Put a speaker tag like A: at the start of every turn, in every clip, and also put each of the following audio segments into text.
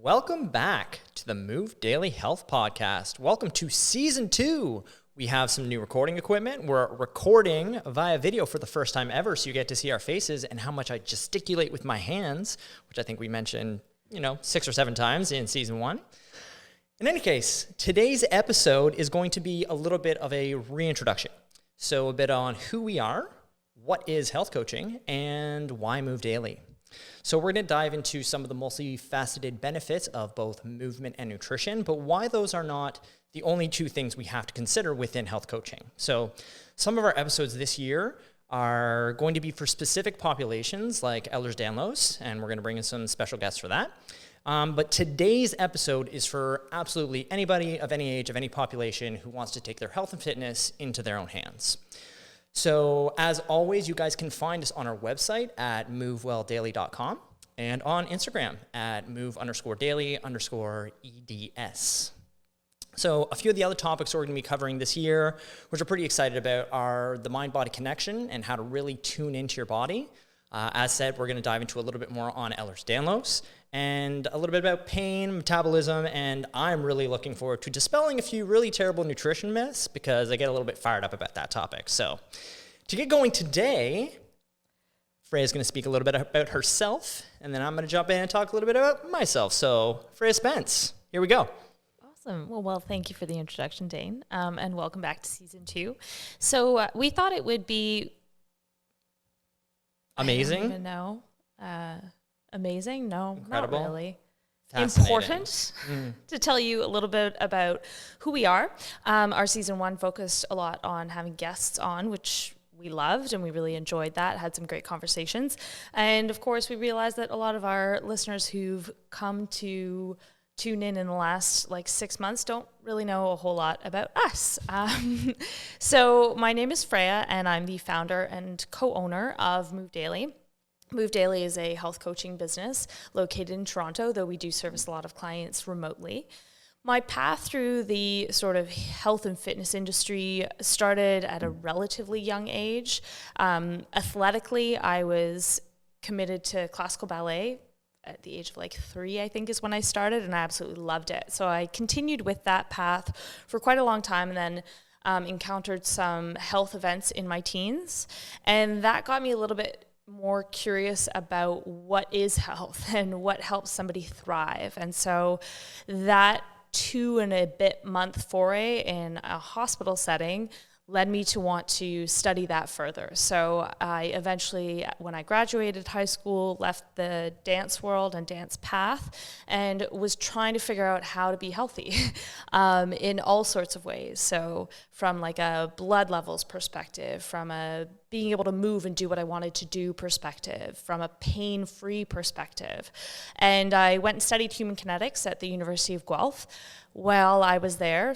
A: Welcome back to the Move Daily Health Podcast. Welcome to Season 2. We have some new recording equipment. We're recording via video for the first time ever, so you get to see our faces and how much I gesticulate with my hands, which I think we mentioned, 6 or 7 times in Season 1. In any case, today's episode is going to be a little bit of a reintroduction. So a bit on who we are, what is health coaching, and why Move Daily. So we're going to dive into some of the multifaceted benefits of both movement and nutrition, but why those are not the only two things we have to consider within health coaching. So some of our episodes this year are going to be for specific populations like Ehlers-Danlos, and we're going to bring in some special guests for that. But today's episode is for absolutely anybody of any age, of any population who wants to take their health and fitness into their own hands. So as always, you guys can find us on our website at movewelldaily.com and on Instagram at move_daily_EDS. So a few of the other topics we're going to be covering this year, which we're pretty excited about, are the mind-body connection and how to really tune into your body. As said, we're going to dive into a little bit more on Ehlers-Danlos and a little bit about pain, metabolism, and I'm really looking forward to dispelling a few really terrible nutrition myths because I get a little bit fired up about that topic. So to get going today, Freya's going to speak a little bit about herself, and then I'm going to jump in and talk a little bit about myself. So Freya Spence, here we go.
B: Awesome. Well, thank you for the introduction, Dane, and welcome back to Season 2. So we thought it would be
A: amazing.
B: I don't even know. Amazing? No,
A: incredible.
B: Not really. Important to tell you a little bit about who we are. Our Season 1 focused a lot on having guests on, which we loved and we really enjoyed that, had some great conversations. And of course, we realized that a lot of our listeners who've come to tune in the last 6 months don't really know a whole lot about us. So my name is Freya and I'm the founder and co-owner of Move Daily. Move Daily is a health coaching business located in Toronto, though we do service a lot of clients remotely. My path through the sort of health and fitness industry started at a relatively young age. Athletically, I was committed to classical ballet at the age of 3, I think is when I started, and I absolutely loved it. So I continued with that path for quite a long time and then encountered some health events in my teens. And that got me a little bit more curious about what is health and what helps somebody thrive. And so that 2 and a bit month foray in a hospital setting led me to want to study that further. So I eventually, when I graduated high school, left the dance world and dance path and was trying to figure out how to be healthy in all sorts of ways. So from a blood levels perspective, from a being able to move and do what I wanted to do perspective, from a pain-free perspective. And I went and studied human kinetics at the University of Guelph. While I was there,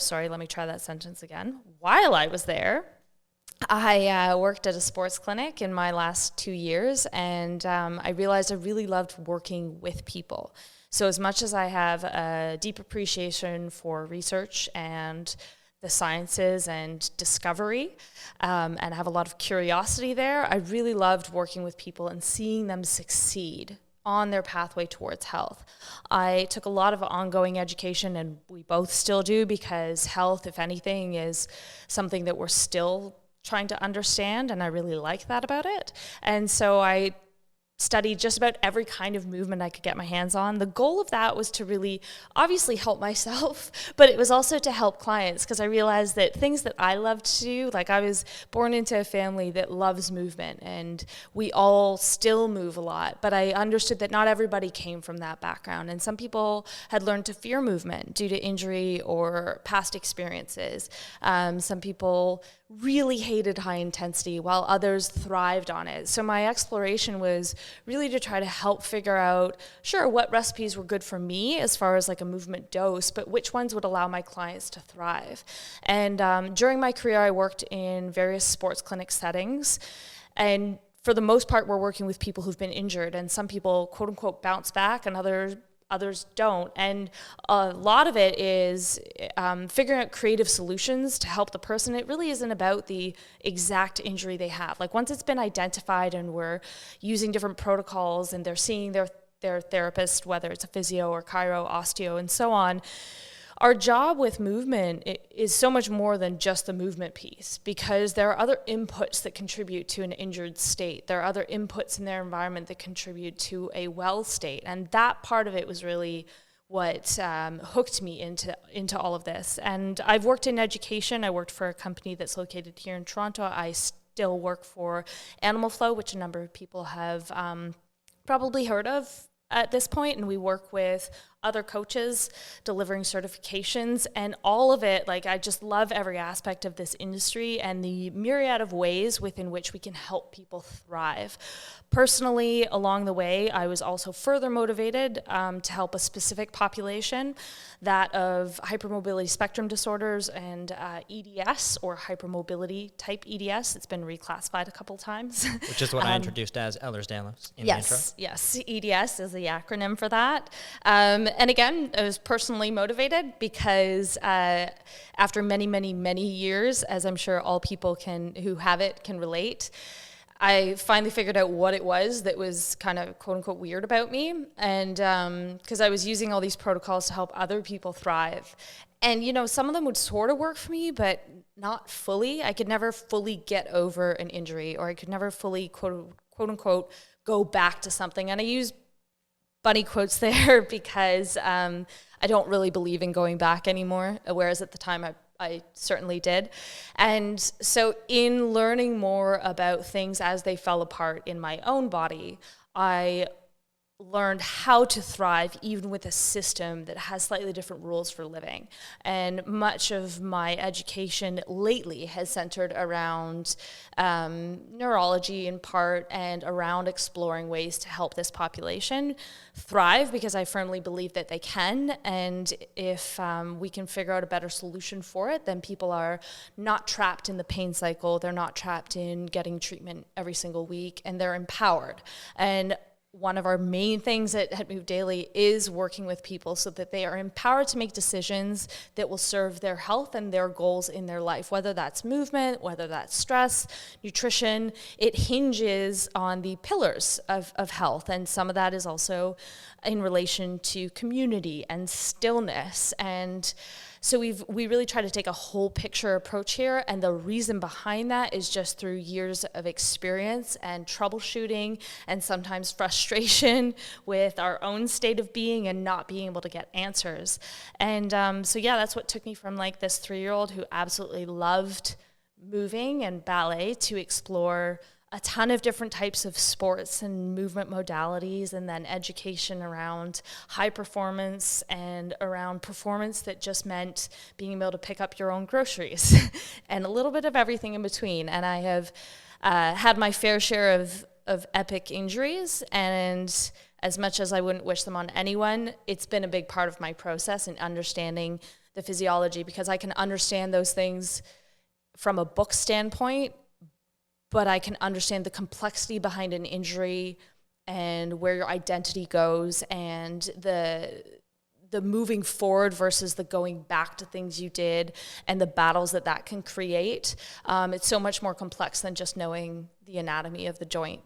B: While I was there, I worked at a sports clinic in my last 2 years, and I realized I really loved working with people. So as much as I have a deep appreciation for research and the sciences and discovery, and I have a lot of curiosity there, I really loved working with people and seeing them succeed on their pathway towards health. I took a lot of ongoing education, and we both still do, because health, if anything, is something that we're still trying to understand, and I really like that about it. And so I studied just about every kind of movement I could get my hands on. The goal of that was to really obviously help myself, but it was also to help clients, because I realized that things that I loved to do, I was born into a family that loves movement and we all still move a lot, but I understood that not everybody came from that background, and some people had learned to fear movement due to injury or past experiences. Some people really hated high intensity while others thrived on it. So my exploration was really to try to help figure out, sure, what recipes were good for me as far as a movement dose, but which ones would allow my clients to thrive. And during my career, I worked in various sports clinic settings, and for the most part, we're working with people who've been injured, and some people, quote unquote, bounce back, and others don't. And a lot of it is figuring out creative solutions to help the person. It really isn't about the exact injury they have. Once it's been identified and we're using different protocols and they're seeing their their therapist, whether it's a physio or chiro, osteo, and so on. Our job with movement is so much more than just the movement piece, because there are other inputs that contribute to an injured state. There are other inputs in their environment that contribute to a well state. And that part of it was really what hooked me into all of this. And I've worked in education. I worked for a company that's located here in Toronto. I still work for Animal Flow, which a number of people have probably heard of at this point, and we work with other coaches delivering certifications, and all of it, like, I just love every aspect of this industry and the myriad of ways within which we can help people thrive. Personally, along the way, I was also further motivated to help a specific population, that of hypermobility spectrum disorders and EDS, or hypermobility type EDS. It's been reclassified a couple times.
A: Which is what I introduced as Ehlers-Danlos in the intro.
B: Yes, EDS is the acronym for that. And again, I was personally motivated because after many, many, many years, as I'm sure all people who have it can relate, I finally figured out what it was that was kind of quote unquote weird about me. And because I was using all these protocols to help other people thrive. And, you know, some of them would sort of work for me, but not fully. I could never fully get over an injury, or I could never fully quote unquote go back to something. And I use bunny quotes there because I don't really believe in going back anymore, whereas at the time I certainly did. And so in learning more about things as they fell apart in my own body, I learned how to thrive even with a system that has slightly different rules for living. And much of my education lately has centered around neurology in part, and around exploring ways to help this population thrive, because I firmly believe that they can. And if we can figure out a better solution for it, then people are not trapped in the pain cycle. They're not trapped in getting treatment every single week, and they're empowered. And one of our main things at Move Daily is working with people so that they are empowered to make decisions that will serve their health and their goals in their life, whether that's movement, whether that's stress, nutrition. It hinges on the pillars of health, and some of that is also in relation to community and stillness. And so we really try to take a whole picture approach here, and the reason behind that is just through years of experience and troubleshooting, and sometimes frustration with our own state of being and not being able to get answers. And so yeah, that's what took me from like this 3-year-old who absolutely loved moving and ballet to explore a ton of different types of sports and movement modalities, and then education around high performance and around performance that just meant being able to pick up your own groceries and a little bit of everything in between. And I have had my fair share of epic injuries, and as much as I wouldn't wish them on anyone, it's been a big part of my process in understanding the physiology, because I can understand those things from a book standpoint, but I can understand the complexity behind an injury and where your identity goes, and the moving forward versus the going back to things you did, and the battles that can create. It's so much more complex than just knowing the anatomy of the joint.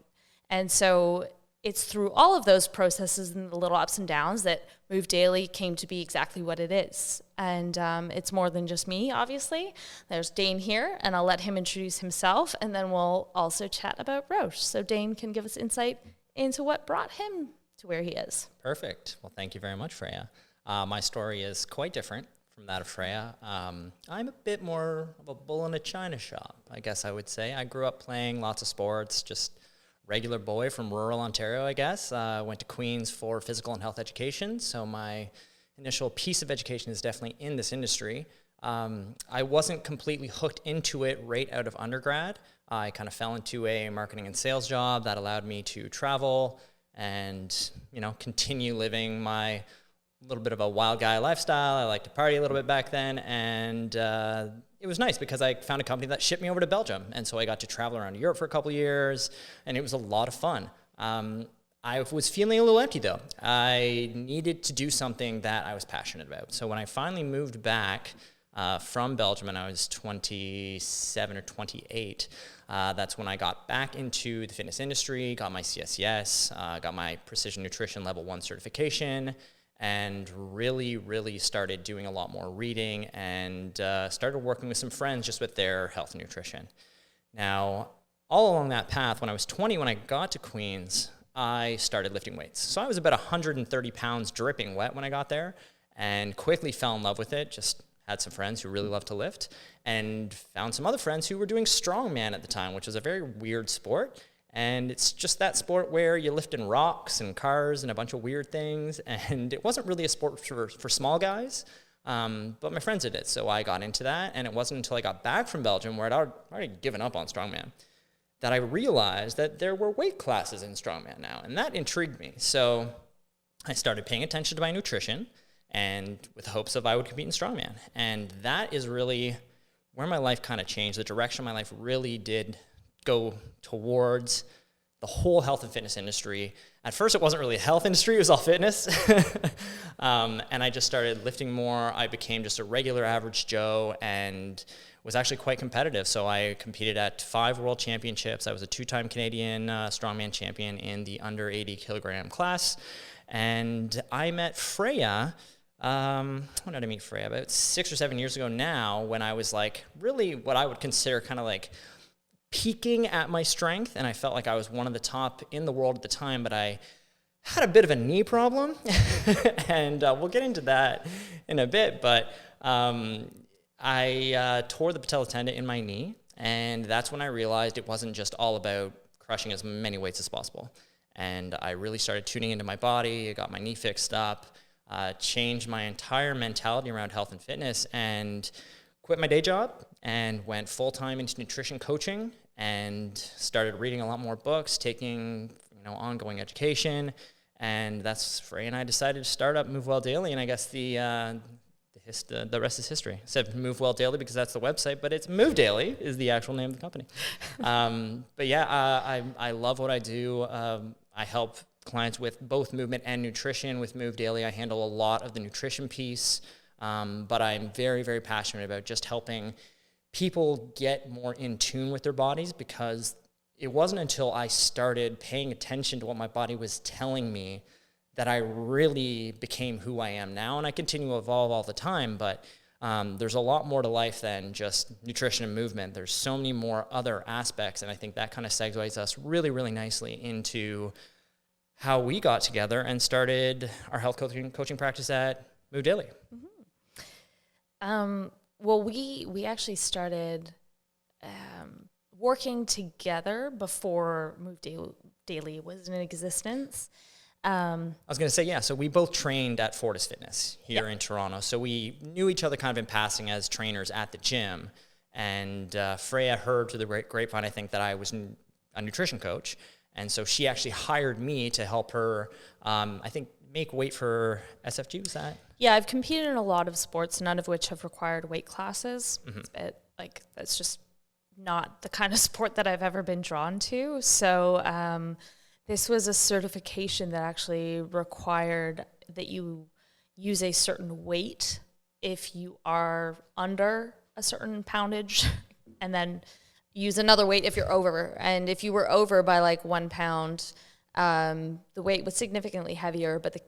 B: And so it's through all of those processes and the little ups and downs that Move Daily came to be exactly what it is. And it's more than just me, obviously. There's Dane here, and I'll let him introduce himself, and then we'll also chat about Roche. So Dane can give us insight into what brought him to where he is.
A: Perfect. Well, thank you very much, Freya. My story is quite different from that of Freya. I'm a bit more of a bull in a china shop, I guess I would say. I grew up playing lots of sports, just regular boy from rural Ontario, I guess. Went to Queen's for physical and health education, so my initial piece of education is definitely in this industry. I wasn't completely hooked into it right out of undergrad. I kind of fell into a marketing and sales job that allowed me to travel and, continue living my little bit of a wild guy lifestyle. I liked to party a little bit back then, and it was nice because I found a company that shipped me over to Belgium, and so I got to travel around Europe for a couple of years, and it was a lot of fun. I was feeling a little empty, though. I needed to do something that I was passionate about. So when I finally moved back from Belgium when I was 27 or 28. That's when I got back into the fitness industry, got my CSCS, got my Precision Nutrition Level 1 certification, and really started doing a lot more reading and started working with some friends just with their health and nutrition. Now, all along that path, when I was 20, when I got to Queens, I started lifting weights. So I was about 130 pounds dripping wet when I got there and quickly fell in love with it. Just had some friends who really loved to lift and found some other friends who were doing strongman at the time, which was a very weird sport. And it's just that sport where you lift in rocks and cars and a bunch of weird things. And it wasn't really a sport for small guys, but my friends did it. So I got into that. And it wasn't until I got back from Belgium, where I'd already given up on strongman, that I realized that there were weight classes in strongman now, and that intrigued me. So I started paying attention to my nutrition, and with hopes of I would compete in strongman. And that is really where my life kind of changed. The direction my life really did go towards the whole health and fitness industry. At first, it wasn't really a health industry, it was all fitness. And I just started lifting more. I became just a regular average Joe and was actually quite competitive. So I competed at 5 world championships. I was a 2-time Canadian strongman champion in the under 80 kilogram class. And I met Freya, when did I meet Freya? About 6 or 7 years ago now, when I was like really what I would consider kind of like peaking at my strength. And I felt like I was one of the top in the world at the time, but I had a bit of a knee problem. And we'll get into that in a bit, but I tore the patella tendon in my knee, and that's when I realized it wasn't just all about crushing as many weights as possible. And I really started tuning into my body. I got my knee fixed up, changed my entire mentality around health and fitness, and quit my day job and went full-time into nutrition coaching and started reading a lot more books, taking ongoing education. And that's Frey and I decided to start up Move Well Daily, and I guess the rest is history. I said Move Well Daily because that's the website, but it's Move Daily is the actual name of the company. But yeah, I love what I do. I help clients with both movement and nutrition. With Move Daily, I handle a lot of the nutrition piece, but I'm very, very passionate about just helping people get more in tune with their bodies, because it wasn't until I started paying attention to what my body was telling me that I really became who I am now. And I continue to evolve all the time, but there's a lot more to life than just nutrition and movement. There's so many more other aspects, and I think that kind of segues us really, really nicely into how we got together and started our health coaching practice at Move Daily.
B: Mm-hmm. Well, we actually started working together before Move Daily was in existence.
A: I was going to say, yeah, so we both trained at Fortis Fitness here in Toronto. So we knew each other kind of in passing as trainers at the gym. And Freya heard through the grapevine, I think, that I was a nutrition coach. And so she actually hired me to help her, I think, make weight for SFG, was that?
B: Yeah, I've competed in a lot of sports, none of which have required weight classes.
A: Mm-hmm.
B: It's a bit, that's just not the kind of sport that I've ever been drawn to. So this was a certification that actually required that you use a certain weight if you are under a certain poundage, and then use another weight if you're over. And if you were over by 1 pound, the weight was significantly heavier, but the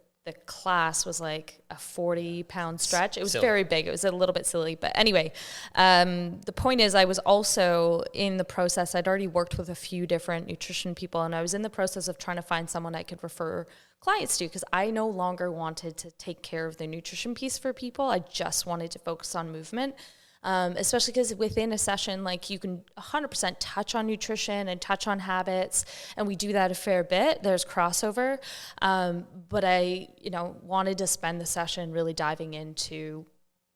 B: class was a 40-pound stretch. It was silly. Very big. It was a little bit silly. But anyway, the point is I was also in the process. I'd already worked with a few different nutrition people, and I was in the process of trying to find someone I could refer clients to, because I no longer wanted to take care of the nutrition piece for people. I just wanted to focus on movement. Especially because within a session, you can 100% touch on nutrition and touch on habits, and we do that a fair bit. There's crossover, but I, wanted to spend the session really diving into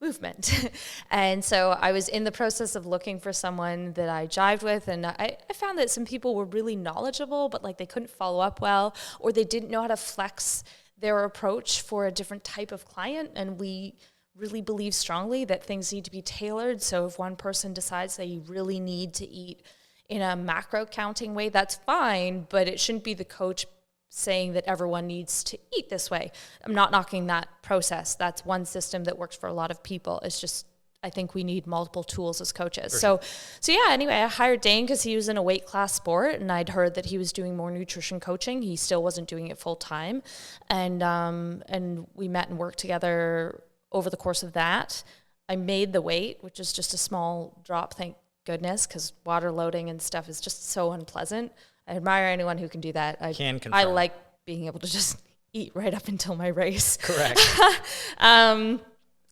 B: movement. And so I was in the process of looking for someone that I jived with, and I found that some people were really knowledgeable, but they couldn't follow up well, or they didn't know how to flex their approach for a different type of client, and we really believe strongly that things need to be tailored. So if one person decides they really need to eat in a macro counting way, that's fine, but it shouldn't be the coach saying that everyone needs to eat this way. I'm not knocking that process. That's one system that works for a lot of people. It's just I think we need multiple tools as coaches. So yeah, anyway, I hired Dane because he was in a weight class sport, and I'd heard that he was doing more nutrition coaching. He still wasn't doing it full time. And we met and worked together over the course of that. I made the weight, which is just a small drop, thank goodness, because water loading and stuff is just so unpleasant. I admire anyone who can do that. I like being able to just eat right up until my race.
A: Correct.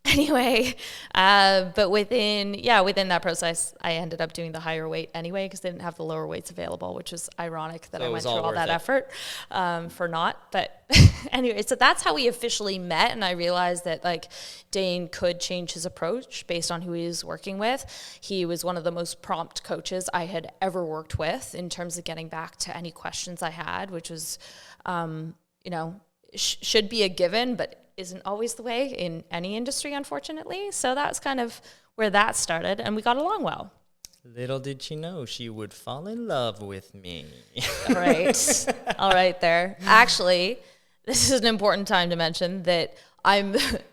B: Anyway, but within that process, I ended up doing the higher weight anyway because they didn't have the lower weights available, which was ironic that I went through all that effort for not. But anyway, so that's how we officially met, and I realized that like Dane could change his approach based on who he was working with. He was one of the most prompt coaches I had ever worked with in terms of getting back to any questions I had, which was, should be a given, but isn't always the way in any industry, unfortunately. So that's kind of where that started, and we got along well.
A: Little did she know she would fall in love with me.
B: Right. All right there. Actually, this is an important time to mention that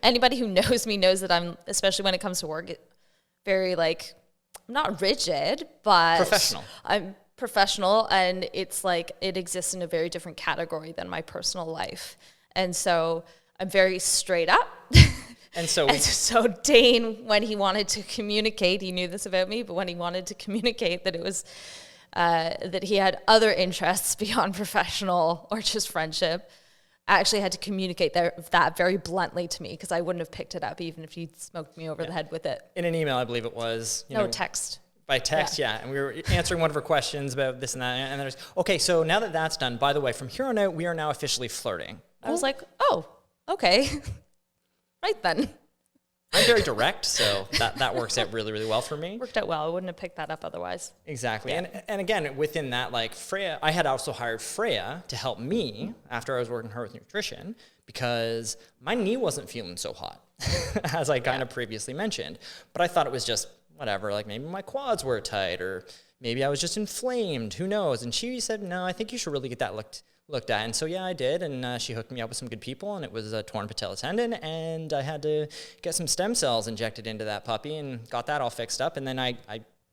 B: anybody who knows me knows that I'm, especially when it comes to work, very like, not rigid, but
A: professional.
B: I'm professional, and it's like it exists in a very different category than my personal life. And so I'm very straight up. And so Dane, when he wanted to communicate, he knew this about me, but when he wanted to communicate that it was that he had other interests beyond professional or just friendship, I actually had to communicate that very bluntly to me because I wouldn't have picked it up even if he'd smoked me over the head with it.
A: In an email, I believe it was.
B: Text.
A: By text, yeah. And we were answering one of her questions about this and that. And there's, okay, so now that that's done, by the way, from here on out, we are now officially flirting.
B: I was like, oh, okay. Right then.
A: I'm very direct, so that works out really, really well for me.
B: Worked out well. I wouldn't have picked that up otherwise.
A: Exactly. Yeah. And again, within that, like Freya, I had also hired Freya to help me after I was working her with nutrition because my knee wasn't feeling so hot, as I kind of previously mentioned. But I thought it was just whatever, like maybe my quads were tight or maybe I was just inflamed, who knows? And she said, no, I think you should really get that looked at. And so, yeah, I did. And she hooked me up with some good people, and it was a torn patella tendon. And I had to get some stem cells injected into that puppy and got that all fixed up. And then I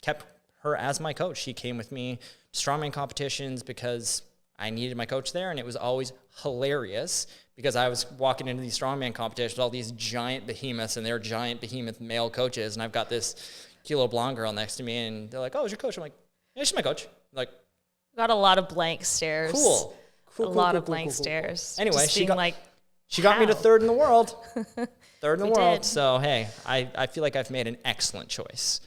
A: kept her as my coach. She came with me to strongman competitions because I needed my coach there. And it was always hilarious because I was walking into these strongman competitions, all these giant behemoths, and they're giant behemoth male coaches. And I've got this kilo blonde girl next to me, and they're like, oh, is your coach? I'm like, yeah, she's my coach. I'm like,
B: got a lot of blank stares.
A: Cool.
B: A lot of blank stares.
A: Anyway,
B: she got
A: me to third in the world. Third in the world.
B: Did.
A: So, hey, I feel like I've made an excellent choice.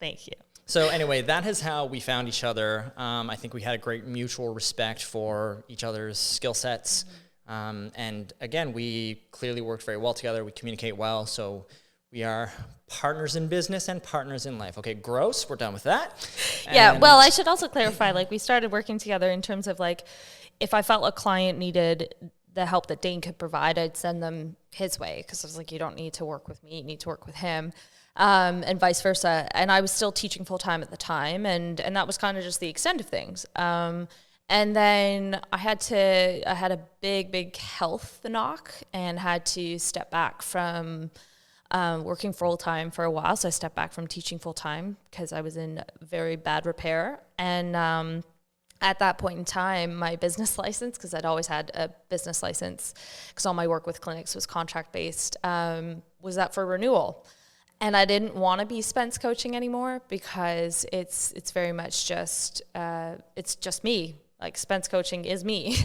B: Thank you.
A: So anyway, that is how we found each other. I think we had a great mutual respect for each other's skill sets. And again, we clearly worked very well together. We communicate well. So we are partners in business and partners in life. Okay, gross. We're done with that.
B: Yeah, well, I should also clarify, like, we started working together in terms of, like, if I felt a client needed the help that Dane could provide, I'd send them his way because I was like, you don't need to work with me, you need to work with him, and vice versa. And I was still teaching full-time at the time, and that was kind of just the extent of things. And then I had a big health knock and had to step back from working full-time for a while. So I stepped back from teaching full-time because I was in very bad repair. And at that point in time, my business license, because I'd always had a business license because all my work with clinics was contract-based, was up for renewal. And I didn't want to be Spence coaching anymore because it's very much just, it's just me. Like, Spence coaching is me,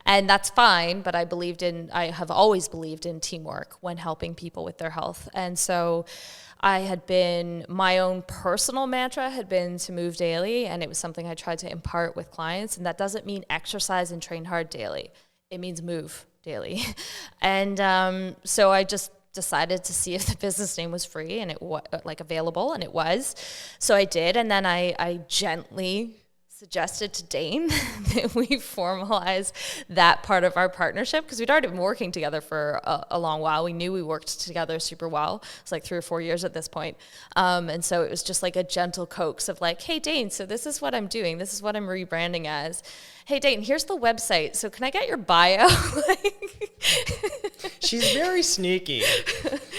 B: and that's fine, but I have always believed in teamwork when helping people with their health. And so my own personal mantra had been to move daily, and it was something I tried to impart with clients. And that doesn't mean exercise and train hard daily. It means move daily. And so I just decided to see if the business name was free and it was available, and it was. So I did, and then I gently suggested to Dane that we formalize that part of our partnership because we'd already been working together for a long while. We knew we worked together super well. It's like 3 or 4 years at this point. And so it was just like a gentle coax of like, hey, Dane, so this is what I'm doing. This is what I'm rebranding as. Hey, Dane, here's the website. So can I get your bio?
A: She's very sneaky.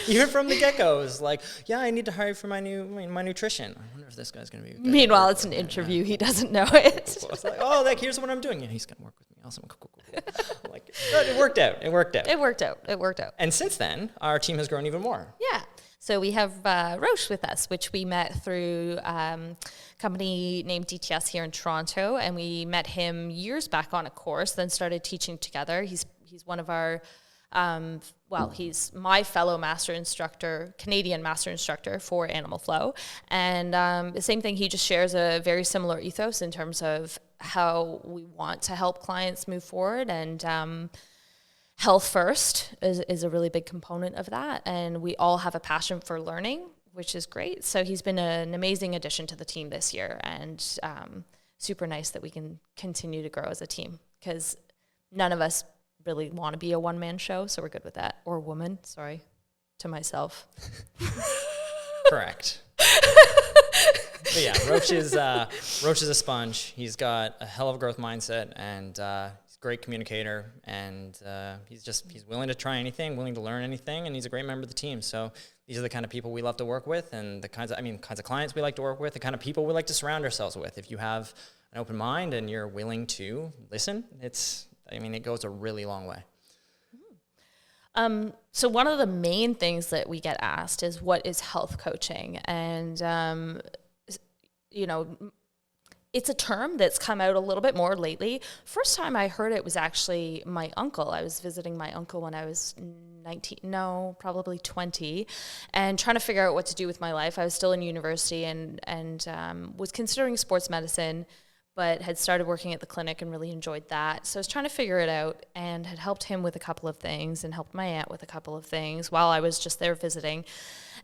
A: Even from the get-go, it was like, yeah, I need to hire for my nutrition. I wonder if this guy's going to be good.
B: Meanwhile, it's an interview. He doesn't know it.
A: So it's like, oh, like, here's what I'm doing. And he's going to work with me. Awesome. Cool. I'm like, but it worked out. It worked out. And since then, our team has grown even more.
B: Yeah. So we have Roche with us, which we met through a company named DTS here in Toronto. And we met him years back on a course, then started teaching together. He's one of our, he's my fellow master instructor, Canadian master instructor for Animal Flow. And the same thing, he just shares a very similar ethos in terms of how we want to help clients move forward. And health first is a really big component of that. And we all have a passion for learning, which is great. So he's been an amazing addition to the team this year, and super nice that we can continue to grow as a team, because none of us really want to be a one-man show, so we're good with that. Or woman, sorry, to myself.
A: Correct. But yeah, Roche is a sponge. He's got a hell of a growth mindset, and he's a great communicator, and he's willing to try anything, willing to learn anything, and he's a great member of the team. So these are the kind of people we love to work with, and the kinds of clients we like to work with, the kind of people we like to surround ourselves with. If you have an open mind and you're willing to listen, it goes a really long way.
B: So one of the main things that we get asked is, what is health coaching? And, it's a term that's come out a little bit more lately. First time I heard it was actually my uncle. I was visiting my uncle when I was 20, and trying to figure out what to do with my life. I was still in university and was considering sports medicine, but had started working at the clinic and really enjoyed that. So I was trying to figure it out, and had helped him with a couple of things and helped my aunt with a couple of things while I was just there visiting.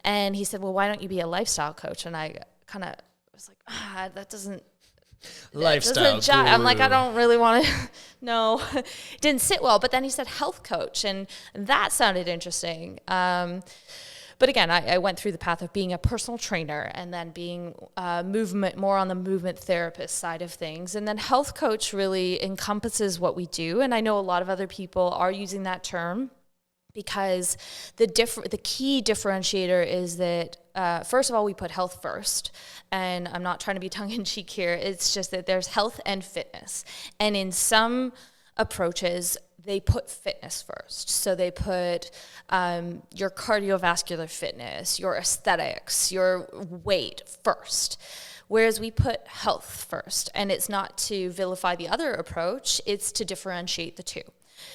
B: And he said, well, why don't you be a lifestyle coach? And I kind of was like, that doesn't,
A: lifestyle guru.
B: I'm like, I don't really want to. No, it didn't sit well. But then he said health coach, and that sounded interesting. But again, I went through the path of being a personal trainer, and then being more on the movement therapist side of things. And then health coach really encompasses what we do. And I know a lot of other people are using that term, because the key differentiator is that, first of all, we put health first. And I'm not trying to be tongue-in-cheek here. It's just that there's health and fitness. And in some approaches, they put fitness first. So they put your cardiovascular fitness, your aesthetics, your weight first. Whereas we put health first. And it's not to vilify the other approach, it's to differentiate the two.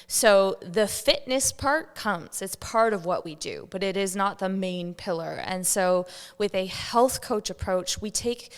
B: So the fitness part comes, it's part of what we do, but it is not the main pillar. And so with a health coach approach, we take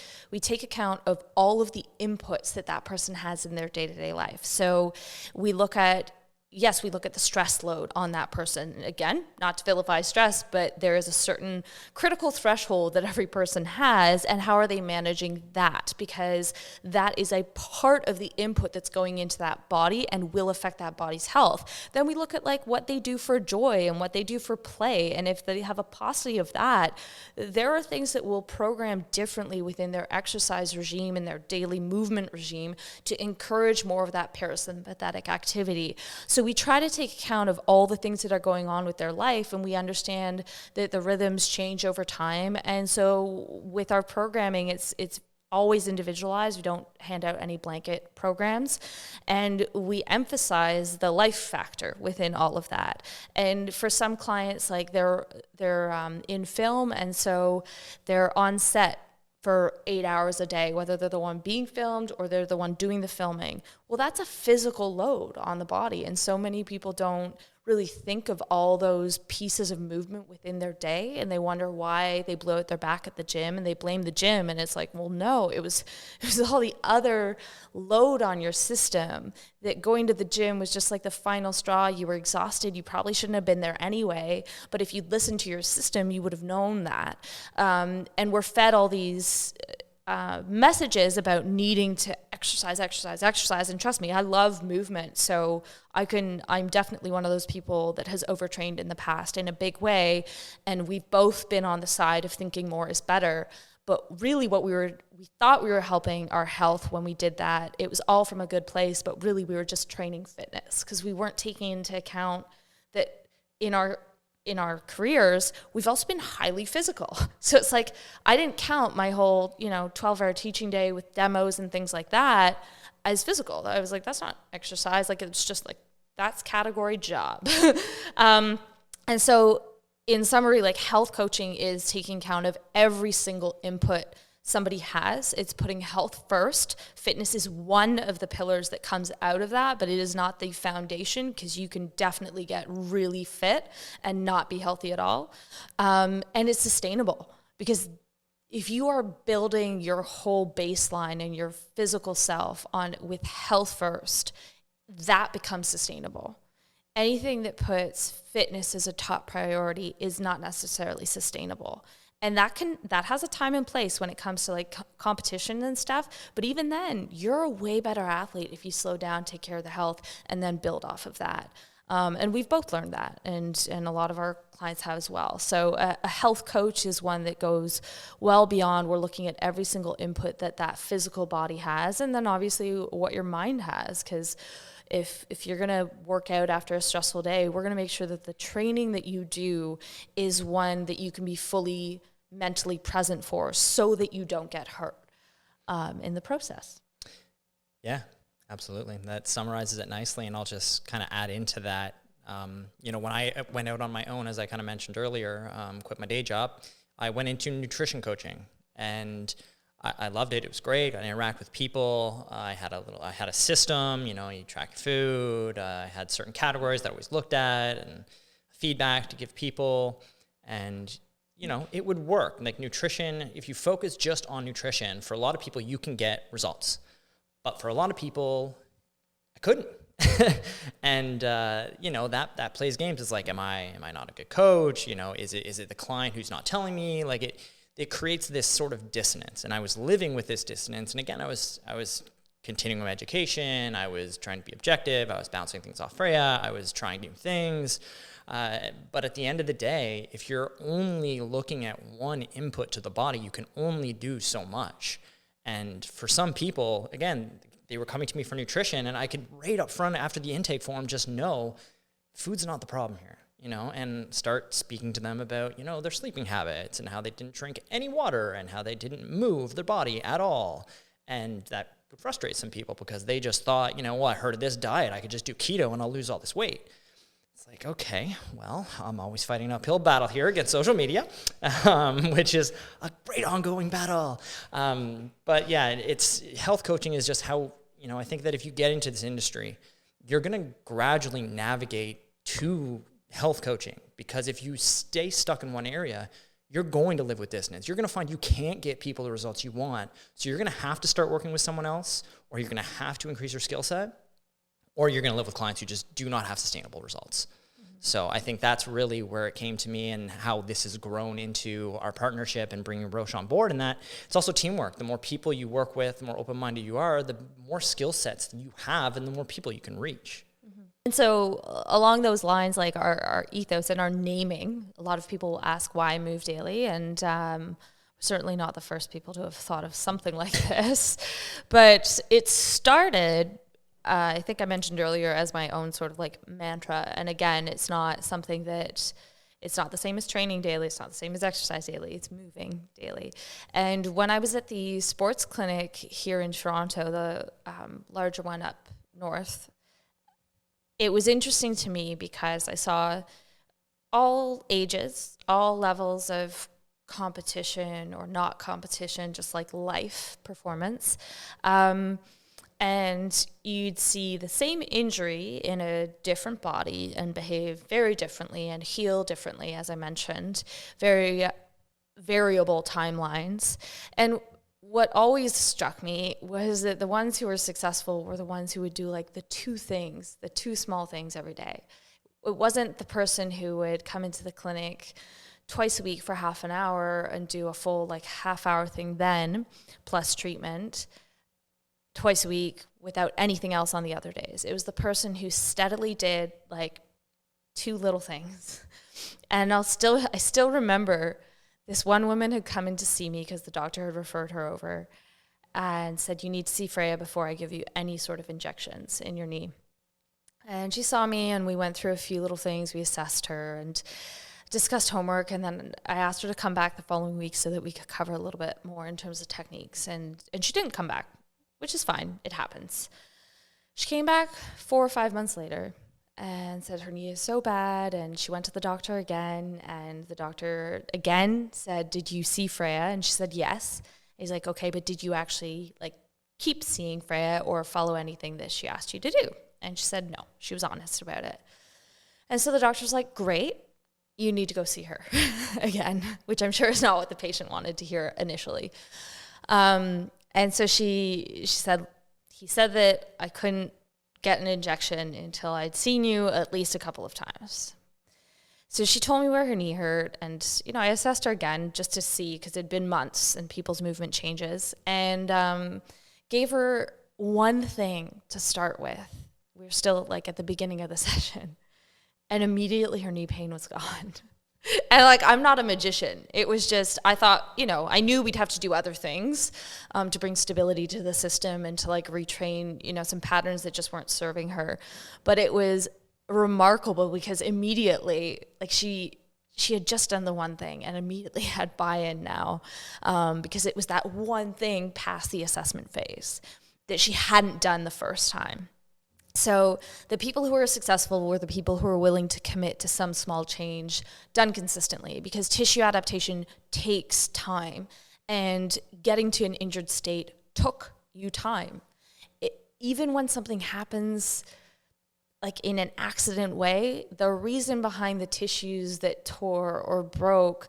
B: account of all of the inputs that person has in their day-to-day life. So we look at the stress load on that person. Again, not to vilify stress, but there is a certain critical threshold that every person has, and how are they managing that? Because that is a part of the input that's going into that body and will affect that body's health. Then we look at what they do for joy and what they do for play. And if they have a paucity of that, there are things that will program differently within their exercise regime and their daily movement regime to encourage more of that parasympathetic activity. So we try to take account of all the things that are going on with their life, and we understand that the rhythms change over time. And so with our programming, it's always individualized. We don't hand out any blanket programs, and we emphasize the life factor within all of that. And for some clients, they're in film, and so they're on set for 8 hours a day, whether they're the one being filmed or they're the one doing the filming. Well, that's a physical load on the body. And so many people don't really think of all those pieces of movement within their day, and they wonder why they blow out their back at the gym, and they blame the gym. And it's like, well, no, it was all the other load on your system, that going to the gym was just like the final straw. You were exhausted. You probably shouldn't have been there anyway. But if you'd listened to your system, you would have known that. And we're fed all these messages about needing to exercise. And trust me, I love movement. So I'm definitely one of those people that has overtrained in the past in a big way. And we've both been on the side of thinking more is better. But really we thought we were helping our health when we did that. It was all from a good place, but really we were just training fitness, because we weren't taking into account that in our in our careers, we've also been highly physical. So it's like, I didn't count my whole, 12-hour teaching day with demos and things like that as physical. I was like, that's not exercise. Like, it's just like, that's category job. And so in summary, like, health coaching is taking count of every single input somebody has. It's putting health first. Fitness is one of the pillars that comes out of that, but it is not the foundation, because you can definitely get really fit and not be healthy at all. And it's sustainable, because if you are building your whole baseline and your physical self on with health first, that becomes sustainable. Anything that puts fitness as a top priority is not necessarily sustainable. And that has a time and place when it comes to like competition and stuff. But even then, you're a way better athlete if you slow down, take care of the health, and then build off of that. And we've both learned that, and a lot of our clients have as well. So a health coach is one that goes well beyond. We're looking at every single input that physical body has, and then obviously what your mind has, because if you're going to work out after a stressful day, we're going to make sure that the training that you do is one that you can be fully mentally present for, so that you don't get hurt in the process.
A: Yeah, absolutely. That summarizes it nicely. And I'll just kind of add into that. When I went out on my own, as I kind of mentioned earlier, quit my day job, I went into nutrition coaching, and I loved it. It was great. I interact with people. I had a system, you track your food. I had certain categories that I always looked at, and feedback to give people. And it would work. Like nutrition, if you focus just on nutrition, for a lot of people, you can get results. But for a lot of people, I couldn't. And, that plays games. It's like, am I not a good coach? Is it the client who's not telling me? Like it creates this sort of dissonance. And I was living with this dissonance. And again, I was continuing my education. I was trying to be objective. I was bouncing things off Freya. I was trying new things. But at the end of the day, if you're only looking at one input to the body, you can only do so much. And for some people, again, they were coming to me for nutrition, and I could right up front after the intake form just know food's not the problem here, and start speaking to them about, their sleeping habits and how they didn't drink any water and how they didn't move their body at all. And that would frustrate some people, because they just thought, I heard of this diet, I could just do keto and I'll lose all this weight. It's like, okay, well, I'm always fighting an uphill battle here against social media, which is a great ongoing battle. But yeah, it's health coaching is just how, I think that if you get into this industry, you're going to gradually navigate to health coaching, because if you stay stuck in one area, you're going to live with dissonance. You're going to find you can't get people the results you want. So you're going to have to start working with someone else, or you're going to have to increase your skill set, or you're going to live with clients who just do not have sustainable results. Mm-hmm. So I think that's really where it came to me, and how this has grown into our partnership and bringing Roche on board. And that it's also teamwork. The more people you work with, the more open-minded you are, the more skill sets that you have, and the more people you can reach.
B: Mm-hmm. And so along those lines, like our ethos and our naming, a lot of people will ask why Move Daily, and certainly not the first people to have thought of something like this. But it started, I think I mentioned earlier, as my own sort of like mantra. And again, it's not something that, it's not the same as training daily. It's not the same as exercise daily. It's moving daily. And when I was at the sports clinic here in Toronto, the larger one up north, it was interesting to me because I saw all ages, all levels of competition or not competition, just like life performance. And you'd see the same injury in a different body and behave very differently and heal differently, as I mentioned, very variable timelines. And what always struck me was that the ones who were successful were the ones who would do like the two small things every day. It wasn't the person who would come into the clinic twice a week for half an hour and do a full like half-hour thing then, plus treatment, twice a week without anything else on the other days. It was the person who steadily did like two little things. And I still remember this one woman had come in to see me because the doctor had referred her over and said, you need to see Freya before I give you any sort of injections in your knee. And she saw me and we went through a few little things. We assessed her, and discussed homework, and then I asked her to come back the following week so that we could cover a little bit more in terms of techniques. And she didn't come back, which is fine. It happens. She came back 4 or 5 months later and said her knee is so bad, and she went to the doctor again, and the doctor again said, "Did you see Freya?" And she said yes. He's like, "Okay, but did you actually like keep seeing Freya or follow anything that she asked you to do?" And she said no. She was honest about it. And so the doctor's like, "Great, you need to go see her again," which I'm sure is not what the patient wanted to hear initially. And so he said that I couldn't get an injection until I'd seen you at least a couple of times. So she told me where her knee hurt, and I assessed her again just to see, because it'd been months and people's movement changes, and gave her one thing to start with. We were still like at the beginning of the session, and immediately her knee pain was gone. And like, I'm not a magician. It was just, I thought, I knew we'd have to do other things to bring stability to the system and to like retrain, some patterns that just weren't serving her. But it was remarkable because immediately, like she had just done the one thing and immediately had buy-in now, because it was that one thing past the assessment phase that she hadn't done the first time. So the people who were successful were the people who were willing to commit to some small change done consistently, because tissue adaptation takes time, and getting to an injured state took you time. Even when something happens like in an accident way, the reason behind the tissues that tore or broke,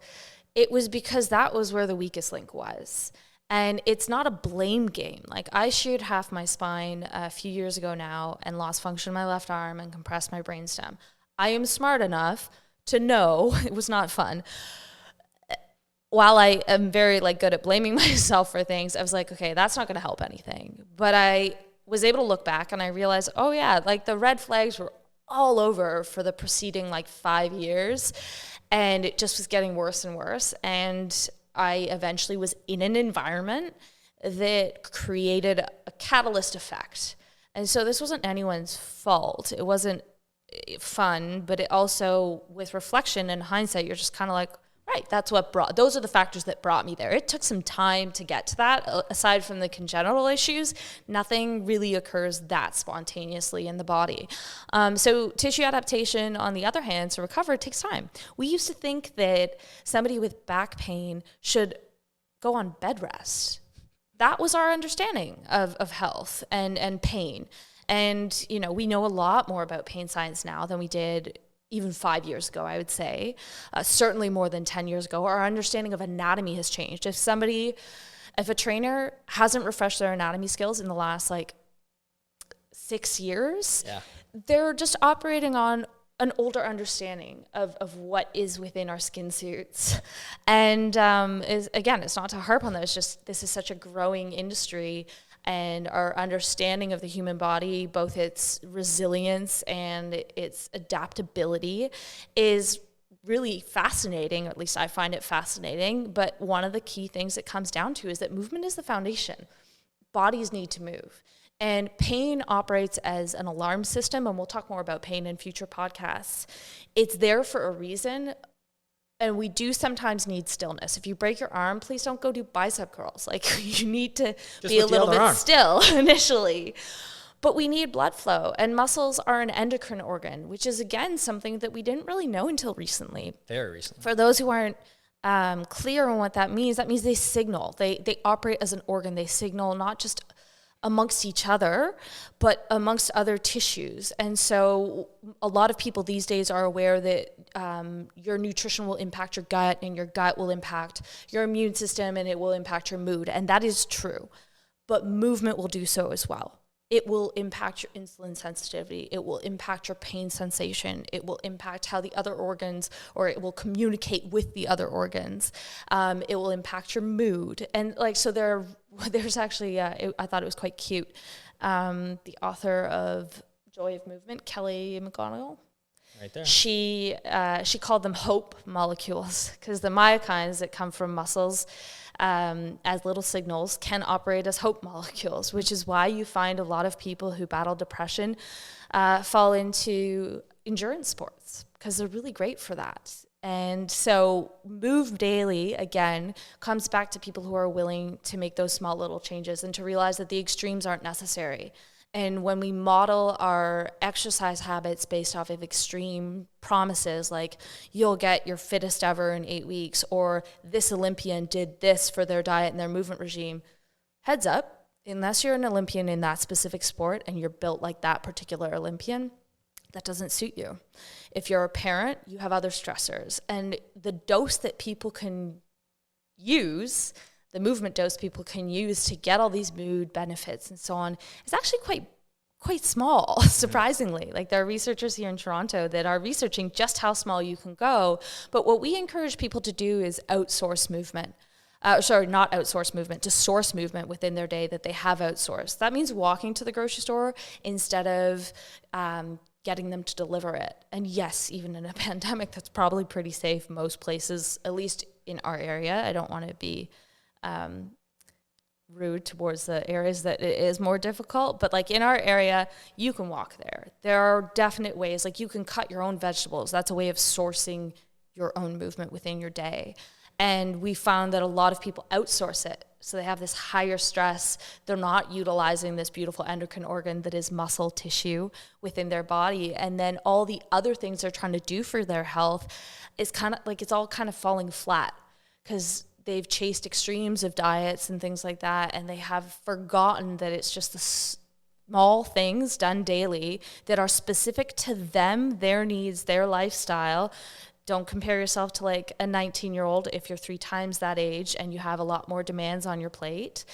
B: it was because that was where the weakest link was. And it's not a blame game. Like, I sheared half my spine a few years ago now and lost function in my left arm and compressed my brainstem. I am smart enough to know it was not fun. While I am very good at blaming myself for things, I was like, okay, that's not going to help anything. But I was able to look back and I realized, oh yeah, the red flags were all over for the preceding 5 years, and it just was getting worse and worse. And I eventually was in an environment that created a catalyst effect. And so this wasn't anyone's fault. It wasn't fun, but it also, with reflection and hindsight, you're just kind of like, right, those are the factors that brought me there. It took some time to get to that. Aside from the congenital issues, nothing really occurs that spontaneously in the body. So tissue adaptation, on the other hand, to recover, it takes time. We used to think that somebody with back pain should go on bed rest. That was our understanding of health and pain. And, we know a lot more about pain science now than we did even 5 years ago, I would say. Certainly more than 10 years ago. Our understanding of anatomy has changed. If a trainer hasn't refreshed their anatomy skills in the last 6 years, they're just operating on an older understanding of what is within our skin suits. And it's not to harp on that, it's just, this is such a growing industry, and our understanding of the human body, both its resilience and its adaptability, is really fascinating, or at least I find it fascinating. But one of the key things it comes down to is that movement is the foundation. Bodies need to move. And pain operates as an alarm system, and we'll talk more about pain in future podcasts. It's there for a reason. And we do sometimes need stillness. If you break your arm, please don't go do bicep curls. You need to be a little bit still initially. But we need blood flow. And muscles are an endocrine organ, which is, again, something that we didn't really know until recently.
A: Very recently.
B: For those who aren't clear on what that means they signal. They operate as an organ. They signal not just amongst each other, but amongst other tissues. And so a lot of people these days are aware that your nutrition will impact your gut, and your gut will impact your immune system, and it will impact your mood. And that is true. But movement will do so as well. It will impact your insulin sensitivity. It will impact your pain sensation. It will impact how the other organs, or it will communicate with the other organs. It will impact your mood. And so there's actually, I thought it was quite cute. The author of Joy of Movement, Kelly McGonigal,
A: right there.
B: She called them hope molecules, because the myokines that come from muscles as little signals can operate as hope molecules, which is why you find a lot of people who battle depression fall into endurance sports, because they're really great for that. And so Move Daily, again, comes back to people who are willing to make those small little changes and to realize that the extremes aren't necessary. And when we model our exercise habits based off of extreme promises, like you'll get your fittest ever in 8 weeks, or this Olympian did this for their diet and their movement regime, heads up, unless you're an Olympian in that specific sport and you're built like that particular Olympian, that doesn't suit you. If you're a parent, you have other stressors. And the dose that people can use, the movement dose people can use to get all these mood benefits and so on, is actually quite small, surprisingly. Like there are researchers here in Toronto that are researching just how small you can go. But what we encourage people to do is outsource movement. Not outsource movement, to source movement within their day that they have outsourced. That means walking to the grocery store instead of getting them to deliver it. And yes, even in a pandemic, that's probably pretty safe most places, at least in our area. I don't want to be rude towards the areas that it is more difficult, but like in our area, you can walk there. There are definite ways, like you can cut your own vegetables. That's a way of sourcing your own movement within your day. And we found that a lot of people outsource it. So they have this higher stress. They're not utilizing this beautiful endocrine organ that is muscle tissue within their body. And then all the other things they're trying to do for their health is kind of like, it's all kind of falling flat because they've chased extremes of diets and things like that. And they have forgotten that it's just the small things done daily that are specific to them, their needs, their lifestyle. Don't compare yourself to like a 19-year-old if you're 3 times that age and you have a lot more demands on your plate.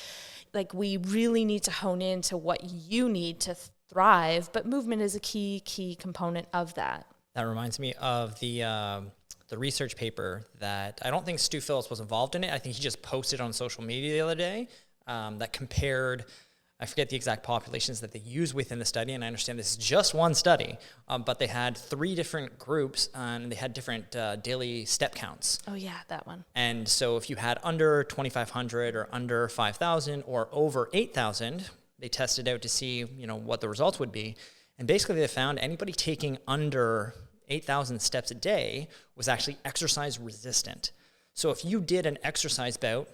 B: Like we really need to hone into what you need to thrive, but movement is a key component of that.
A: That reminds me of the research paper that I don't think Stu Phillips was involved in it. I think he just posted on social media the other day that compared, I forget the exact populations that they use within the study, and I understand this is just one study, but they had 3 different groups, and they had different daily step counts.
B: Oh yeah, that one.
A: And so if you had under 2,500 or under 5,000 or over 8,000, they tested out to see, what the results would be. And basically they found anybody taking under 8,000 steps a day was actually exercise resistant. So if you did an exercise bout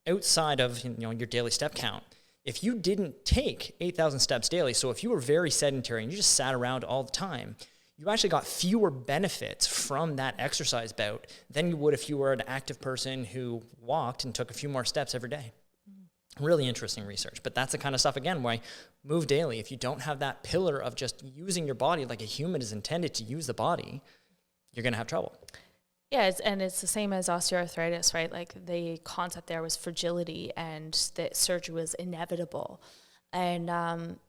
A: outside of your daily step count, if you didn't take 8,000 steps daily, so if you were very sedentary and you just sat around all the time, you actually got fewer benefits from that exercise bout than you would if you were an active person who walked and took a few more steps every day. Really interesting research. But that's the kind of stuff, again, why Move Daily, if you don't have that pillar of just using your body like a human is intended to use the body, you're going to have trouble.
B: Yeah, it's the same as osteoarthritis, right? Like the concept there was fragility and that surgery was inevitable. And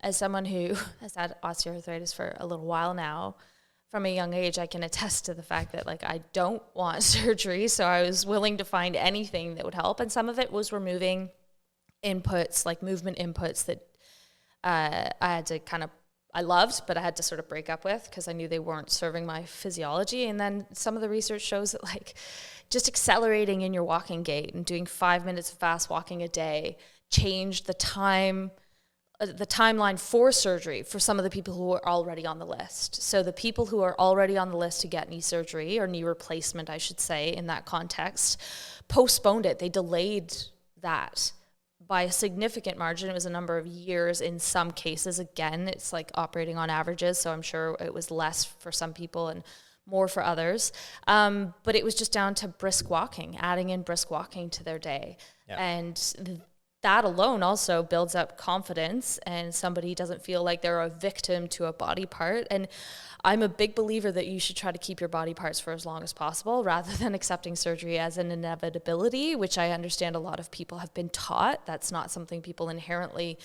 B: as someone who has had osteoarthritis for a little while now, from a young age, I can attest to the fact that like I don't want surgery. So I was willing to find anything that would help. And some of it was removing inputs, like movement inputs that I had to I loved, but I had to sort of break up with because I knew they weren't serving my physiology. And then some of the research shows that like just accelerating in your walking gait and doing 5 minutes of fast walking a day changed the timeline for surgery for some of the people who are already on the list. So the people who are already on the list to get knee surgery or knee replacement, I should say, in that context, postponed it. They delayed that by a significant margin. It was a number of years in some cases. Again, it's like operating on averages, so I'm sure it was less for some people and more for others. But it was just down to brisk walking, adding in brisk walking to their day. Yeah. And that alone also builds up confidence, and somebody doesn't feel like they're a victim to a body part. And I'm a big believer that you should try to keep your body parts for as long as possible rather than accepting surgery as an inevitability, which I understand a lot of people have been taught. That's not something people inherently,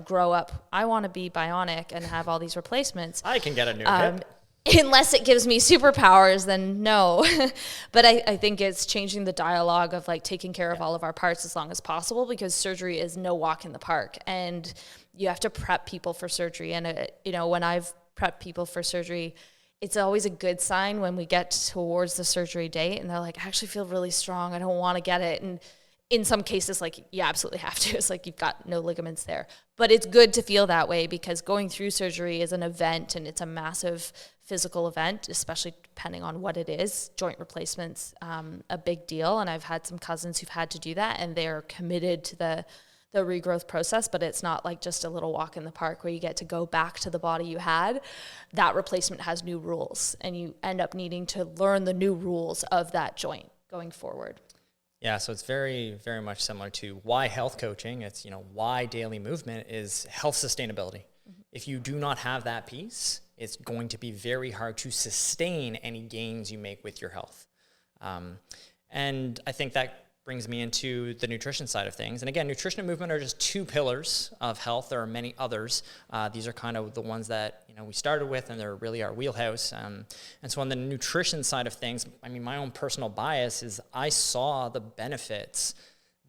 B: grow up. I want to be bionic and have all these replacements.
A: I can get a new hip.
B: Unless it gives me superpowers, then no. But I think it's changing the dialogue of like taking care of all of our parts as long as possible, because surgery is no walk in the park, and you have to prep people for surgery. And when I've prepped people for surgery, it's always a good sign when we get towards the surgery date and they're like, I actually feel really strong, I don't want to get it. And in some cases, like, you absolutely have to. It's like you've got no ligaments there. But it's good to feel that way, because going through surgery is an event and it's a massive physical event, especially depending on what it is. Joint replacement's a big deal, and I've had some cousins who've had to do that, and they're committed to the regrowth process, but it's not like just a little walk in the park where you get to go back to the body you had. That replacement has new rules, and you end up needing to learn the new rules of that joint going forward.
A: Yeah, so it's very, very much similar to why health coaching. It's, why daily movement is health sustainability. Mm-hmm. If you do not have that piece, it's going to be very hard to sustain any gains you make with your health. And I think that brings me into the nutrition side of things. And again, nutrition and movement are just two pillars of health. There are many others. These are kind of the ones that we started with, and they're really our wheelhouse. And so on the nutrition side of things, my own personal bias is I saw the benefits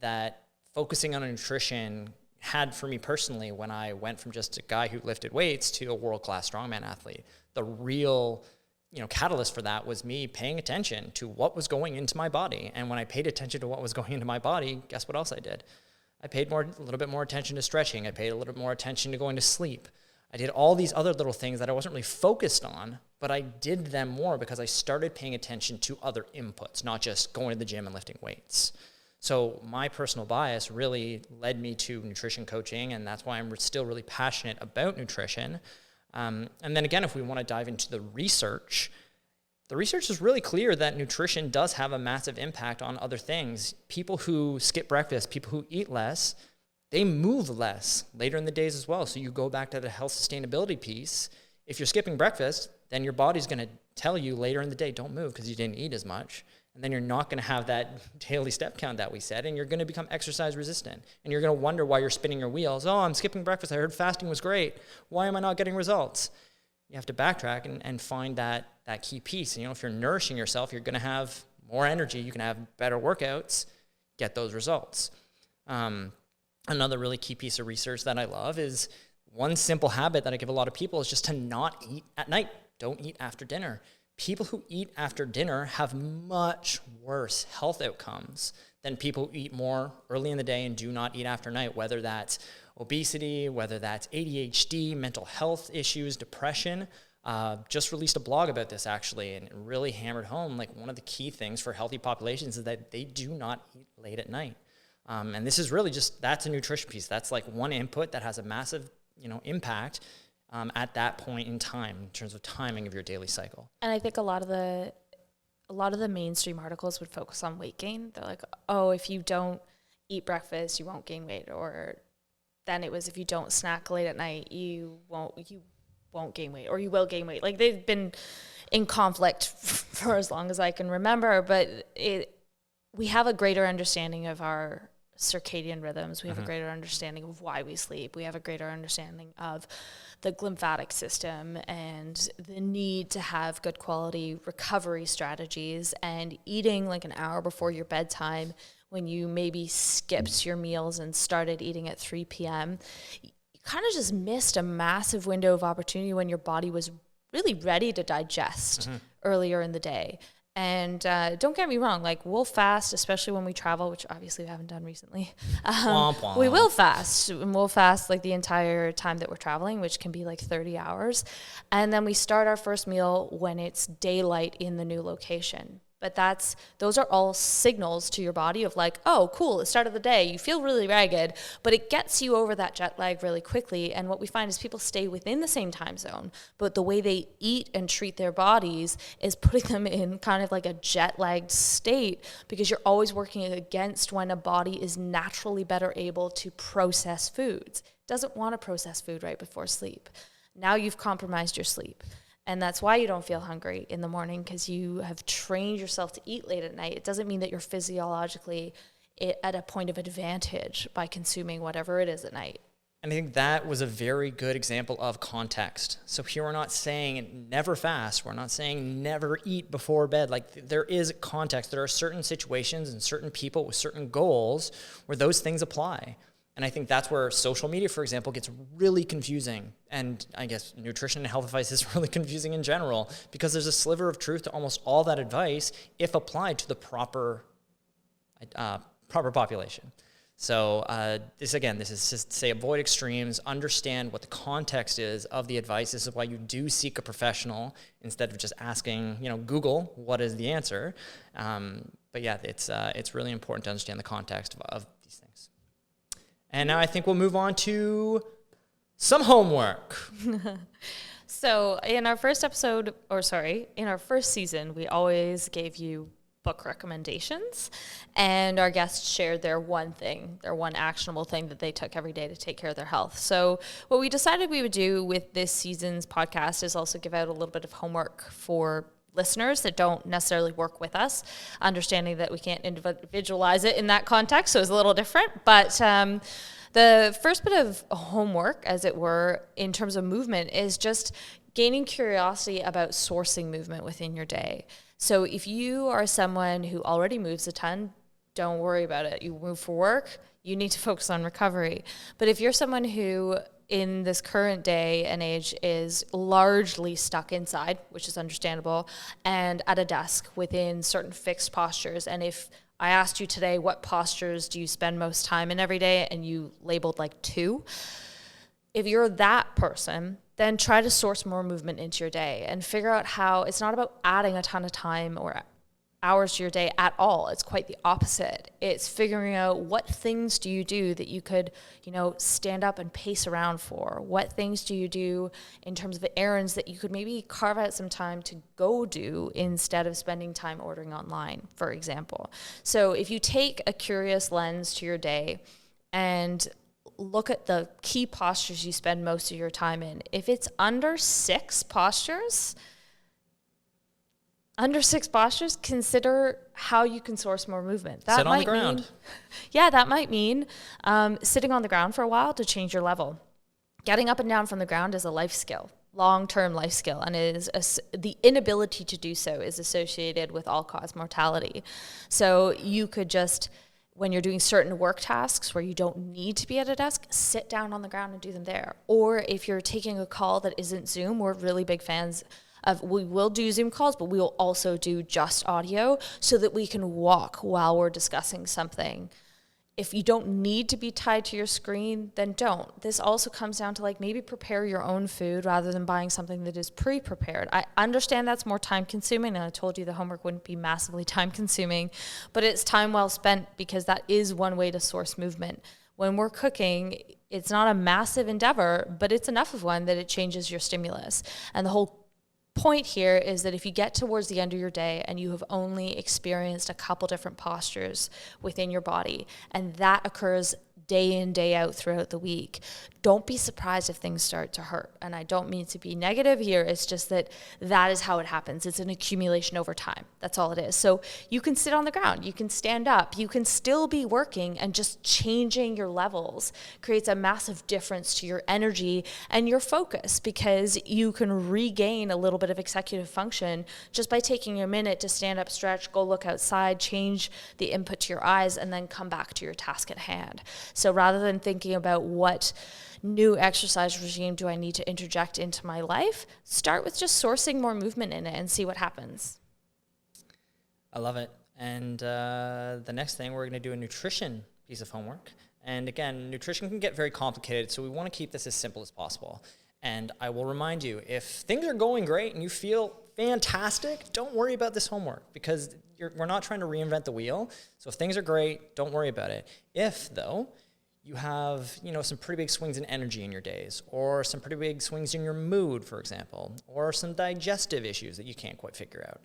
A: that focusing on nutrition had for me personally when I went from just a guy who lifted weights to a world-class strongman athlete. The real catalyst for that was me paying attention to what was going into my body. And when I paid attention to what was going into my body, guess what else I did? I paid a little bit more attention to stretching. I paid a little bit more attention to going to sleep. I did all these other little things that I wasn't really focused on, but I did them more because I started paying attention to other inputs, not just going to the gym and lifting weights. So my personal bias really led me to nutrition coaching, and that's why I'm still really passionate about nutrition. And then again, if we want to dive into the research is really clear that nutrition does have a massive impact on other things. People who skip breakfast, people who eat less, they move less later in the days as well. So you go back to the health sustainability piece. If you're skipping breakfast, then your body's going to tell you later in the day, don't move because you didn't eat as much. And then you're not going to have that daily step count that we said, and you're going to become exercise resistant. And you're going to wonder why you're spinning your wheels. Oh, I'm skipping breakfast. I heard fasting was great. Why am I not getting results? You have to backtrack and find that key piece. And, if you're nourishing yourself, you're going to have more energy. You can have better workouts, get those results. Another really key piece of research that I love is one simple habit that I give a lot of people is just to not eat at night. Don't eat after dinner. People who eat after dinner have much worse health outcomes than people who eat more early in the day and do not eat after night, whether that's obesity, whether that's ADHD, mental health issues, depression. Just released a blog about this actually, and it really hammered home like one of the key things for healthy populations is that they do not eat late at night. And this is really that's a nutrition piece. That's like one input that has a massive, impact at that point in time in terms of timing of your daily cycle.
B: And I think a lot of the mainstream articles would focus on weight gain. They're like, oh, if you don't eat breakfast, you won't gain weight. Or then it was if you don't snack late at night, you won't gain weight, or you will gain weight. Like they've been in conflict for as long as I can remember, but we have a greater understanding of our circadian rhythms. We have a greater understanding of why we sleep. We have a greater understanding of the lymphatic system and the need to have good quality recovery strategies, and eating like an hour before your bedtime when you maybe skipped your meals and started eating at 3 p.m. You kind of just missed a massive window of opportunity when your body was really ready to digest earlier in the day. And don't get me wrong, like we'll fast, especially when we travel, which obviously we haven't done recently. We will fast, and we'll fast like the entire time that we're traveling, which can be like 30 hours. And then we start our first meal when it's daylight in the new location. But those are all signals to your body of like, oh, cool, it's start of the day. You feel really ragged, but it gets you over that jet lag really quickly. And what we find is people stay within the same time zone, but the way they eat and treat their bodies is putting them in kind of like a jet lagged state, because you're always working against when a body is naturally better able to process foods. It doesn't want to process food right before sleep. Now you've compromised your sleep. And that's why you don't feel hungry in the morning, because you have trained yourself to eat late at night. It doesn't mean that you're physiologically at a point of advantage by consuming whatever it is at night.
A: And I think that was a very good example of context. So here we're not saying never fast. We're not saying never eat before bed. Like there is context. There are certain situations and certain people with certain goals where those things apply. And I think that's where social media, for example, gets really confusing. And I guess nutrition and health advice is really confusing in general, because there's a sliver of truth to almost all that advice if applied to the proper population. So this is just to say avoid extremes, understand what the context is of the advice. This is why you do seek a professional instead of just asking, Google, what is the answer? But yeah, it's really important to understand the context of these things. And now I think we'll move on to some homework.
B: So in our first season, we always gave you book recommendations, and our guests shared their one actionable thing that they took every day to take care of their health. So what we decided we would do with this season's podcast is also give out a little bit of homework for listeners that don't necessarily work with us, understanding that we can't individualize it in that context, so it's a little different. But the first bit of homework, as it were, in terms of movement is just gaining curiosity about sourcing movement within your day. So if you are someone who already moves a ton, don't worry about it. You move for work, you need to focus on recovery. But if you're someone who in this current day and age is largely stuck inside, which is understandable, and at a desk within certain fixed postures, and if I asked you today, what postures do you spend most time in every day, and you labeled like 2, if you're that person, then try to source more movement into your day and figure out how it's not about adding a ton of time or hours to your day at all. It's quite the opposite. It's figuring out what things do you do that you could, stand up and pace around for? What things do you do in terms of errands that you could maybe carve out some time to go do instead of spending time ordering online, for example? So if you take a curious lens to your day and look at the key postures you spend most of your time in. If it's under 6 postures, consider how you can source more movement.
A: Sit on the ground.
B: That might mean sitting on the ground for a while to change your level. Getting up and down from the ground is a life skill, long-term life skill, and the inability to do so is associated with all-cause mortality. So you could just, when you're doing certain work tasks where you don't need to be at a desk, sit down on the ground and do them there. Or if you're taking a call that isn't Zoom, we're really big fans of, we will do Zoom calls, but we will also do just audio so that we can walk while we're discussing something. If you don't need to be tied to your screen, then don't. This also comes down to maybe prepare your own food rather than buying something that is pre-prepared. I understand that's more time consuming, and I told you the homework wouldn't be massively time consuming, but it's time well spent because that is one way to source movement. When we're cooking, it's not a massive endeavor, but it's enough of one that it changes your stimulus. And the whole point here is that if you get towards the end of your day and you have only experienced a couple different postures within your body, and that occurs day in, day out throughout the week, don't be surprised if things start to hurt. And I don't mean to be negative here. It's just that is how it happens. It's an accumulation over time. That's all it is. So you can sit on the ground. You can stand up. You can still be working, and just changing your levels creates a massive difference to your energy and your focus, because you can regain a little bit of executive function just by taking a minute to stand up, stretch, go look outside, change the input to your eyes, and then come back to your task at hand. So rather than thinking about what new exercise regime do I need to interject into my life, start with just sourcing more movement in it and see what happens.
A: I love it. And the next thing, we're going to do a nutrition piece of homework. And again, nutrition can get very complicated, so we want to keep this as simple as possible. And I will remind you, if things are going great and you feel fantastic, don't worry about this homework, because we're not trying to reinvent the wheel. So if things are great, don't worry about it. If, though, you have, some pretty big swings in energy in your days, or some pretty big swings in your mood, for example, or some digestive issues that you can't quite figure out,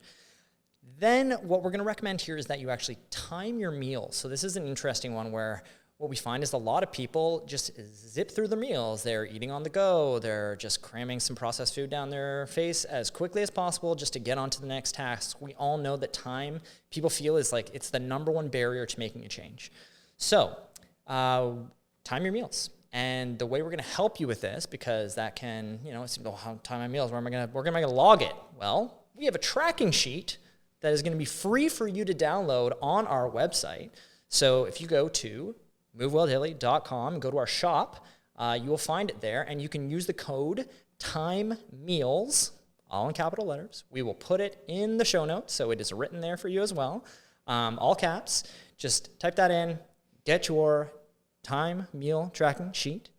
A: then what we're going to recommend here is that you actually time your meals. So this is an interesting one where what we find is a lot of people just zip through their meals. They're eating on the go. They're just cramming some processed food down their face as quickly as possible just to get on to the next task. We all know that time, people feel, is it's the number one barrier to making a change. So time your meals. And the way we're going to help you with this, because that can, how time my meals, we're going to log it. Well, we have a tracking sheet that is going to be free for you to download on our website. So if you go to movewelldaily.com, go to our shop, you will find it there, and you can use the code TIMEMEALS, all in capital letters. We will put it in the show notes, so it is written there for you as well, all caps. Just type that in, get your time meal tracking sheet,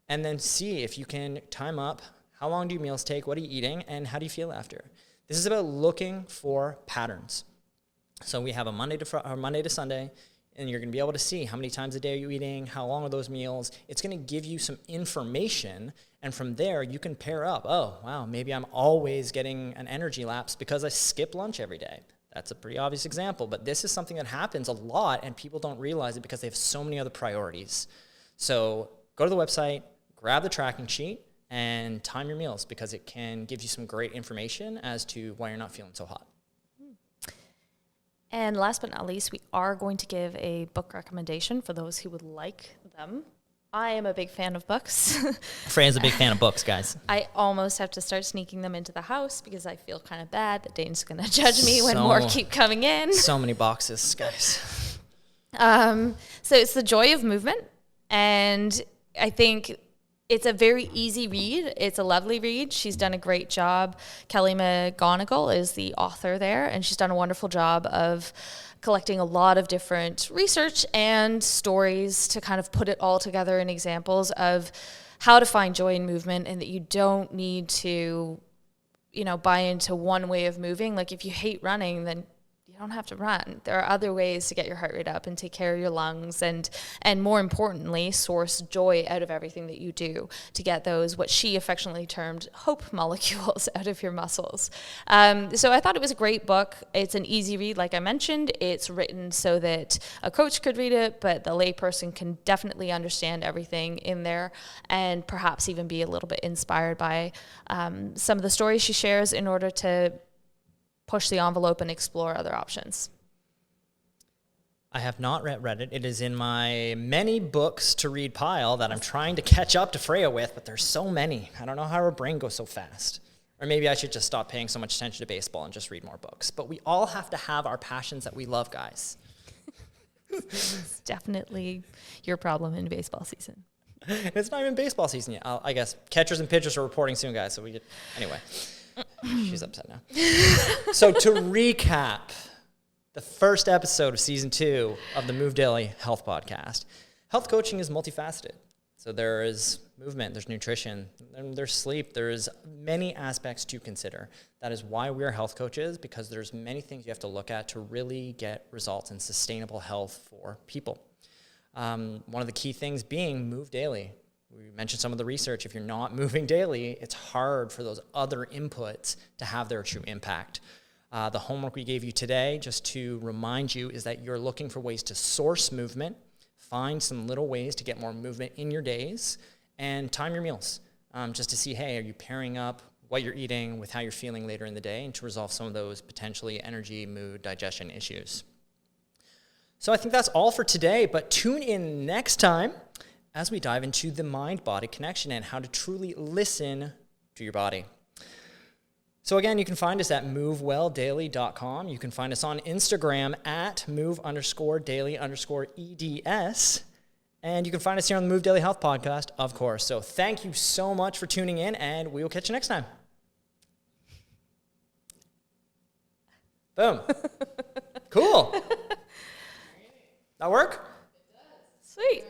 A: and then see if you can time up how long do your meals take, what are you eating, and how do you feel after. This is about looking for patterns. So we have a Monday to Sunday, and you're going to be able to see how many times a day are you eating, how long are those meals. It's going to give you some information, and from there you can pair up. Oh, wow, maybe I'm always getting an energy lapse because I skip lunch every day. That's a pretty obvious example, but this is something that happens a lot, and people don't realize it because they have so many other priorities. So go to the website, grab the tracking sheet, and time your meals, because it can give you some great information as to why you're not feeling so hot.
B: And last but not least, we are going to give a book recommendation for those who would like them. I am a big fan of books.
A: Fran's a big fan of books, guys.
B: I almost have to start sneaking them into the house because I feel kind of bad that Dane's going to judge me when more keep coming in.
A: So many boxes, guys.
B: So it's The Joy of Movement. And I think it's a very easy read. It's a lovely read. She's done a great job. Kelly McGonigal is the author there, and she's done a wonderful job of collecting a lot of different research and stories to kind of put it all together in examples of how to find joy in movement, and that you don't need to, buy into one way of moving. Like if you hate running, then you don't have to run. There are other ways to get your heart rate up and take care of your lungs, and more importantly, source joy out of everything that you do to get those, what she affectionately termed, hope molecules out of your muscles. So I thought it was a great book. It's an easy read, like I mentioned. It's written so that a coach could read it, but the layperson can definitely understand everything in there, and perhaps even be a little bit inspired by some of the stories she shares in order to push the envelope and explore other options.
A: I have not read it. It is in my many books to read pile that I'm trying to catch up to Freya with, but there's so many. I don't know how her brain goes so fast. Or maybe I should just stop paying so much attention to baseball and just read more books. But we all have to have our passions that we love, guys.
B: It's definitely your problem in baseball season.
A: It's not even baseball season yet. I guess catchers and pitchers are reporting soon, guys. So anyway. She's upset now. So to recap, the first episode of season 2 of the Move Daily Health Podcast. Health coaching is multifaceted. So there is movement, there's nutrition, there's sleep, there's many aspects to consider. That is why we are health coaches, because there's many things you have to look at to really get results in sustainable health for people. One of the key things being move daily. We mentioned some of the research. If you're not moving daily, it's hard for those other inputs to have their true impact. The homework we gave you today, just to remind you, is that you're looking for ways to source movement, find some little ways to get more movement in your days, and time your meals, just to see, hey, are you pairing up what you're eating with how you're feeling later in the day, and to resolve some of those potentially energy, mood, digestion issues. So I think that's all for today, but tune in next time as we dive into the mind-body connection and how to truly listen to your body. So again, you can find us at movewelldaily.com. You can find us on Instagram at move_daily_EDS. And you can find us here on the Move Daily Health Podcast, of course. So thank you so much for tuning in, and we will catch you next time. Boom. Cool. That work?
B: Sweet.